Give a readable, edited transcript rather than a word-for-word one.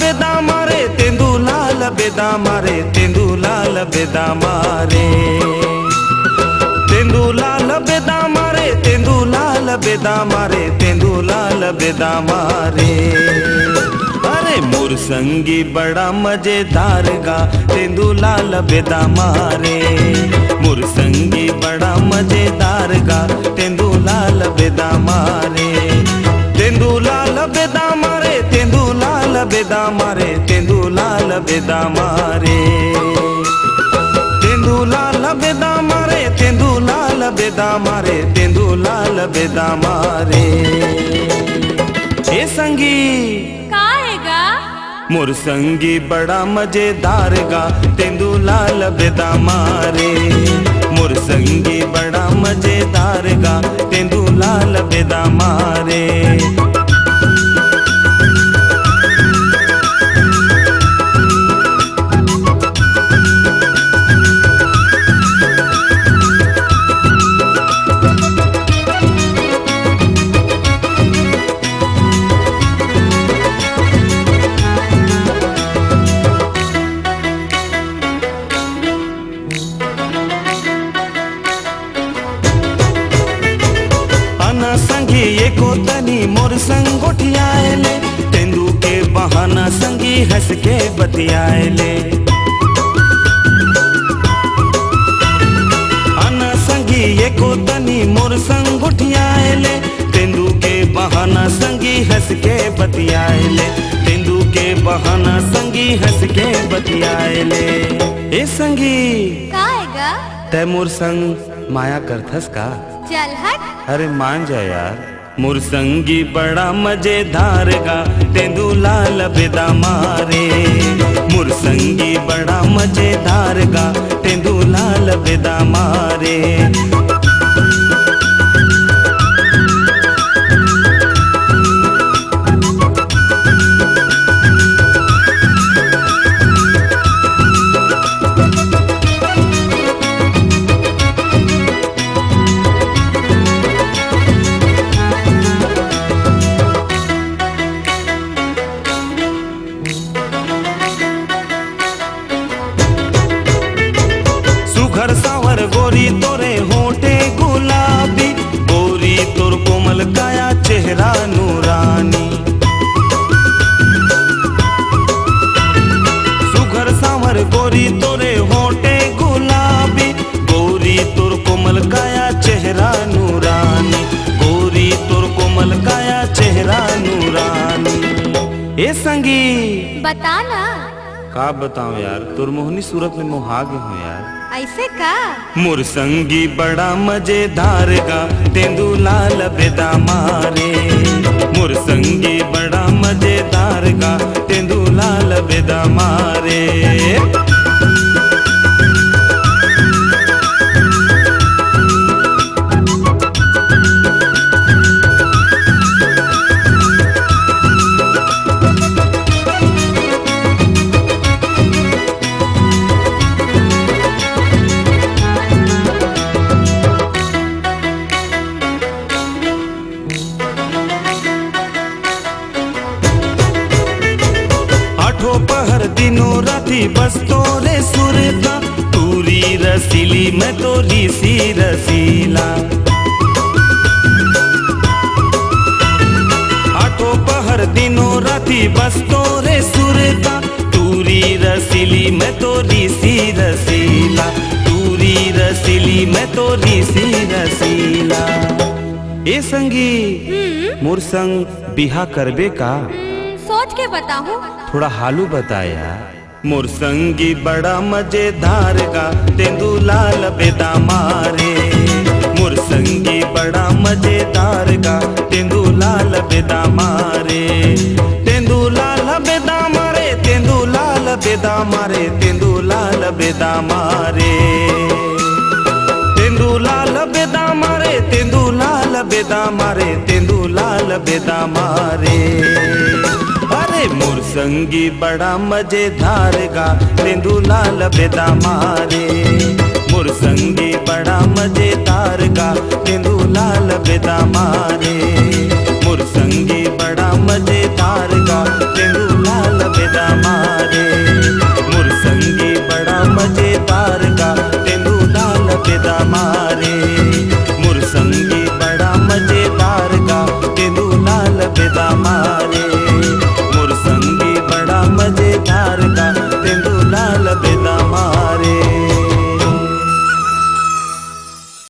बेदा मारे तेंदू लाल बेदा मारे तेंदू लाल बेदा मारे तेंदू लाल बेदा मारे तेंदू लाल बेदा मारे तेंदू लाल बेदा मारे। अरे मुरसंगी बड़ा मजेदार गा तेंदू लाल बेदा मारे मुरसंगी बड़ा मजेदार गा तेंदू लाल बेदा मारे तेंदू लाल बेदा मारे तेंदू लाल बेदा मारे तेंदू लाल बेदा मारे तेंदू लाल बेदा मारे तेंदू लाल बेदा मारे तेंदू लाल बेदा मारे। ए संगी काएगा मुरसंगी बड़ा मजेदार गा तेंदू लाल बेदा मारे मुरसंगी बड़ा मजेदार गा तेंदू लाल बेदा मारे। संगी एको तनी मोर संग उठियाएले तेंदू के बहाना संगी हंस के बतियाएले आना संगी एको तनी मोर संग उठियाएले तेंदू के बहाना संगी हंस के बतियाएले तेंदू के बहाना संगी हंस के बतियाएले। ए संगी काएगा तै मोर संग माया करथस का चल हट। अरे मान जा यार मुरसंगी बड़ा मजेदार गा तेंदू लाल बेदा मारे मुरसंगी बड़ा मजेदार गा तेंदू लाल बेदा मारे। घर सावर गोरी तोरे होठे गुलाबी गोरी तोर कोमल काया चेहरा नूरानी सुघर सावर गोरी तोरे होठे गुलाबी गोरी तोर कोमल काया चेहरा नूरानी गोरी तोर कोमल काया चेहरा नूरानी। ए संगी बताना का बताऊं यार तोर मोहनी सूरत में मोहा गए हूँ यार ऐसे का मुरसंगी बड़ा मजेदार गा तेंदू लाल बेदा मारे मुरसंगी बड़ा मजेदार गा तेंदू लाल बेदा मारे। पहर दिनों राती बस तोरे सुरता तूरी रसीली मैं तोरी सी रसीला आठों पहर दिनों राती बस तोरे सुरता तूरी रसीली मैं तोरी सी रसीला तूरी रसीली मैं तोरी सी रसीला। ए संगी मोर संग बिहा करबे का सोच के बताऊं थोड़ा हालू बताया। मुरसंगी बड़ा मजेदार गा तेंदू लाल बेदा मारे मुरसंगी बड़ा मजेदार गा तेंदू लाल बेदा मारे तेंदू लाल बेदा मारे तेंदू लाल बेदा मारे तेंदू लाल बेदा मारे तेंदू लाल बेदा मारे तेंदू लाल बेदा मारे तेंदू लाल बेदा मारे। अरे मुरसंगी बड़ा मजेदार गा तेंदू लाल बेदा मारे मुरसंगी बड़ा मजेदार गा तेंदू लाल बेदा मारे मुरसंगी बड़ा मजेदार गा तेंदू लाल बेदा तेंदूलाल बेदामा